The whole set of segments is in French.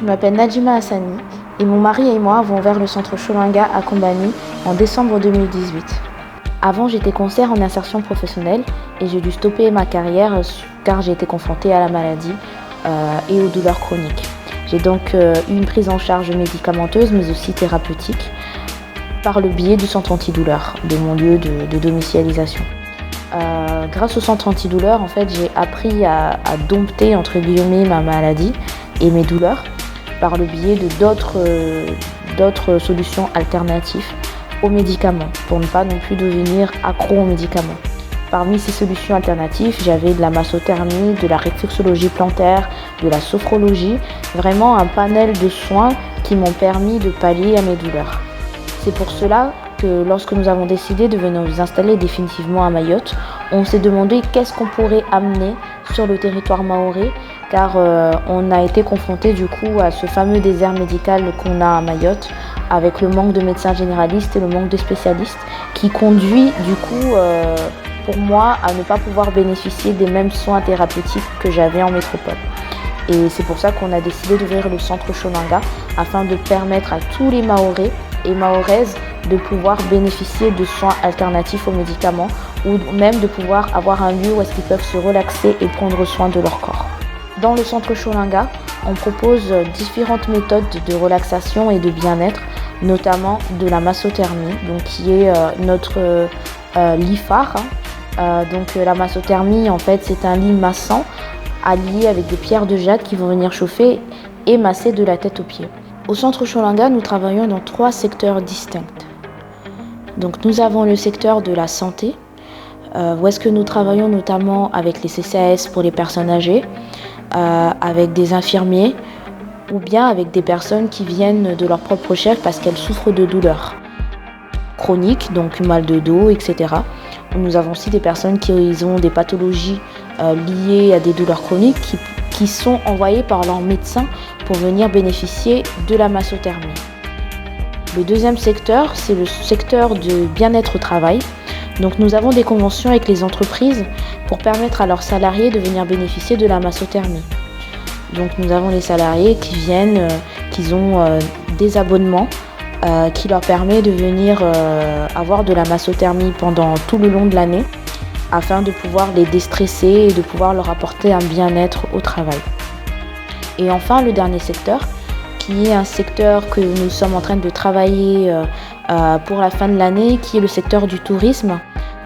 Je m'appelle Nadjima Hassani et mon mari et moi avons ouvert le centre Sholinga à Combani en décembre 2018. Avant, j'étais conseillère en insertion professionnelle et j'ai dû stopper ma carrière car j'ai été confrontée à la maladie et aux douleurs chroniques. J'ai donc eu une prise en charge médicamenteuse mais aussi thérapeutique par le biais du centre antidouleur, de mon lieu de domicilialisation. Grâce au centre antidouleur, en fait, j'ai appris à dompter entre guillemets ma maladie et mes douleurs par le biais de d'autres solutions alternatives aux médicaments pour ne pas non plus devenir accro aux médicaments. Parmi ces solutions alternatives, j'avais de la massothermie, de la réflexologie plantaire, de la sophrologie, vraiment un panel de soins qui m'ont permis de pallier à mes douleurs. C'est pour cela que lorsque nous avons décidé de venir nous installer définitivement à Mayotte, on s'est demandé qu'est-ce qu'on pourrait amener sur le territoire mahorais, car on a été confronté du coup à ce fameux désert médical qu'on a à Mayotte, avec le manque de médecins généralistes et le manque de spécialistes, qui conduit du coup pour moi à ne pas pouvoir bénéficier des mêmes soins thérapeutiques que j'avais en métropole. Et c'est pour ça qu'on a décidé d'ouvrir le centre Sholinga afin de permettre à tous les Mahorais et Mahoraises de pouvoir bénéficier de soins alternatifs aux médicaments ou même de pouvoir avoir un lieu où est-ce qu'ils peuvent se relaxer et prendre soin de leur corps. Dans le centre Sholinga, on propose différentes méthodes de relaxation et de bien-être, notamment de la massothermie, donc qui est notre lit phare. Donc la massothermie, en fait, c'est un lit massant allié avec des pierres de jade qui vont venir chauffer et masser de la tête aux pieds. Au centre Sholinga, nous travaillons dans 3 secteurs distincts. Donc nous avons le secteur de la santé, où est-ce que nous travaillons notamment avec les CCAS pour les personnes âgées, avec des infirmiers ou bien avec des personnes qui viennent de leur propre chef parce qu'elles souffrent de douleurs chroniques, donc mal de dos, etc. Nous avons aussi des personnes qui ont des pathologies liées à des douleurs chroniques qui sont envoyées par leur médecin pour venir bénéficier de la massothermie. Le deuxième secteur, c'est le secteur de bien-être au travail. Donc nous avons des conventions avec les entreprises pour permettre à leurs salariés de venir bénéficier de la massothermie. Donc nous avons les salariés qui viennent, qui ont des abonnements qui leur permet de venir avoir de la massothermie pendant tout le long de l'année afin de pouvoir les déstresser et de pouvoir leur apporter un bien-être au travail. Et enfin, le dernier secteur, qui est un secteur que nous sommes en train de travailler pour la fin de l'année, qui est le secteur du tourisme.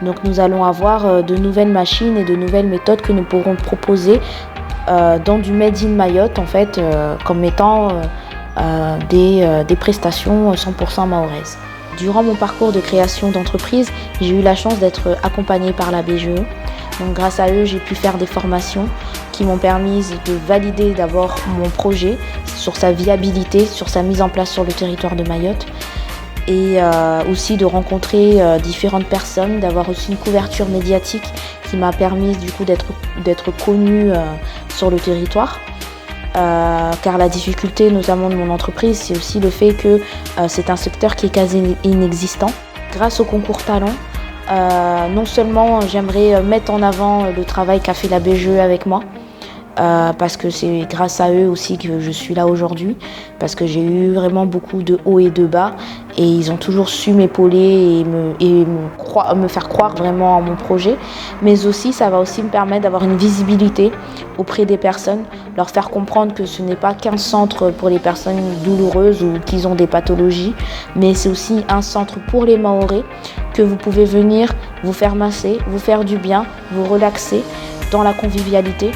Donc nous allons avoir de nouvelles machines et de nouvelles méthodes que nous pourrons proposer dans du Made in Mayotte, en fait, comme étant des prestations 100% mahoraises. Durant mon parcours de création d'entreprise, j'ai eu la chance d'être accompagnée par la BGE. Donc grâce à eux, j'ai pu faire des formations qui m'ont permis de valider d'abord mon projet sur sa viabilité, sur sa mise en place sur le territoire de Mayotte et aussi de rencontrer différentes personnes, d'avoir aussi une couverture médiatique qui m'a permis du coup d'être connue sur le territoire. Car la difficulté notamment de mon entreprise, c'est aussi le fait que c'est un secteur qui est quasi inexistant. Grâce au concours Talent, non seulement j'aimerais mettre en avant le travail qu'a fait la BGE avec moi, parce que c'est grâce à eux aussi que je suis là aujourd'hui, parce que j'ai eu vraiment beaucoup de hauts et de bas et ils ont toujours su m'épauler et me faire croire vraiment en mon projet, mais aussi ça va aussi me permettre d'avoir une visibilité auprès des personnes, leur faire comprendre que ce n'est pas qu'un centre pour les personnes douloureuses ou qui ont des pathologies, mais c'est aussi un centre pour les Mahorais, que vous pouvez venir vous faire masser, vous faire du bien, vous relaxer dans la convivialité.